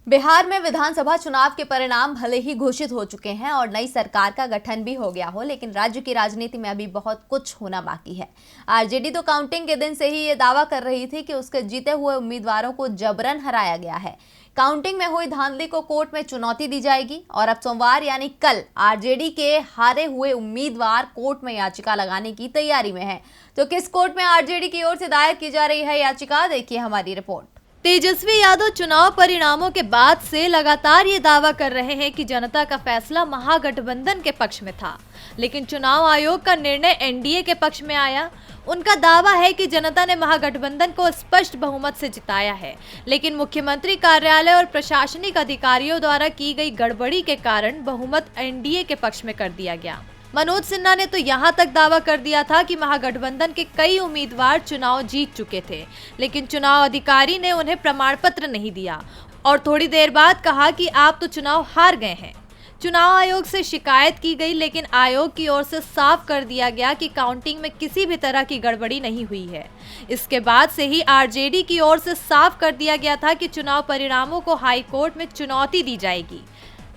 बिहार में विधानसभा चुनाव के परिणाम भले ही घोषित हो चुके हैं और नई सरकार का गठन भी हो गया हो, लेकिन राज्य की राजनीति में अभी बहुत कुछ होना बाकी है। आरजेडी तो काउंटिंग के दिन से ही ये दावा कर रही थी कि उसके जीते हुए उम्मीदवारों को जबरन हराया गया है। काउंटिंग में हुई धांधली को कोर्ट में चुनौती दी जाएगी और अब सोमवार यानी कल आरजेडी के हारे हुए उम्मीदवार कोर्ट में याचिका लगाने की तैयारी में है। तो किस कोर्ट में आरजेडी की ओर से दायर की जा रही है याचिका, देखिए हमारी रिपोर्ट। तेजस्वी यादव चुनाव परिणामों के बाद से लगातार ये दावा कर रहे हैं कि जनता का फैसला महागठबंधन के पक्ष में था, लेकिन चुनाव आयोग का निर्णय एनडीए के पक्ष में आया। उनका दावा है कि जनता ने महागठबंधन को स्पष्ट बहुमत से जिताया है, लेकिन मुख्यमंत्री कार्यालय और प्रशासनिक अधिकारियों द्वारा की गई गड़बड़ी के कारण बहुमत एनडीए के पक्ष में कर दिया गया। मनोज सिन्हा ने तो यहां तक दावा कर दिया था कि महागठबंधन के कई उम्मीदवार चुनाव जीत चुके थे, लेकिन चुनाव अधिकारी ने उन्हें प्रमाण पत्र नहीं दिया और थोड़ी देर बाद कहा कि आप तो चुनाव हार गए हैं। चुनाव आयोग से शिकायत की गई, लेकिन आयोग की ओर से साफ कर दिया गया कि काउंटिंग में किसी भी तरह की गड़बड़ी नहीं हुई है। इसके बाद से ही आरजेडी की ओर से साफ कर दिया गया था कि चुनाव परिणामों को हाई कोर्ट में चुनौती दी जाएगी,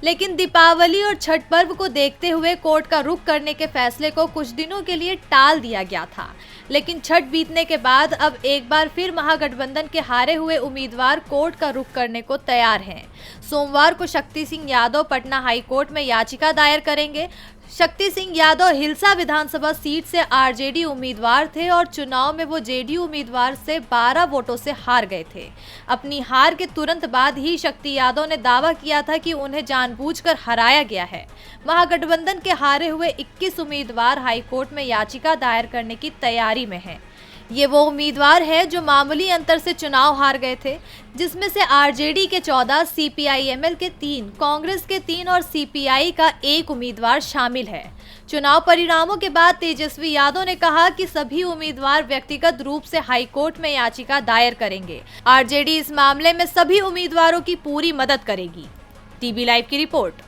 लेकिन दीपावली और छठ पर्व को देखते हुए कोर्ट का रुख करने के फैसले को कुछ दिनों के लिए टाल दिया गया था। लेकिन छठ बीतने के बाद अब एक बार फिर महागठबंधन के हारे हुए उम्मीदवार कोर्ट का रुख करने को तैयार हैं। सोमवार को शक्ति सिंह यादव पटना हाई कोर्ट में याचिका दायर करेंगे। शक्ति सिंह यादव हिलसा विधानसभा सीट से आरजेडी उम्मीदवार थे और चुनाव में वो जेडीयू उम्मीदवार से 12 वोटों से हार गए थे। अपनी हार के तुरंत बाद ही शक्ति यादव ने दावा किया था कि उन्हें जानबूझकर हराया गया है। महागठबंधन के हारे हुए 21 उम्मीदवार हाईकोर्ट में याचिका दायर करने की तैयारी में हैं। ये वो उम्मीदवार हैं जो मामूली अंतर से चुनाव हार गए थे, जिसमें से आरजेडी के 14, सीपीआई-एमएल के 3, कांग्रेस के 3 और सीपीआई का 1 उम्मीदवार शामिल है। चुनाव परिणामों के बाद तेजस्वी यादव ने कहा कि सभी उम्मीदवार व्यक्तिगत रूप से हाईकोर्ट में याचिका दायर करेंगे। आरजेडी इस मामले में सभी उम्मीदवारों की पूरी मदद करेगी। टीवी लाइव की रिपोर्ट।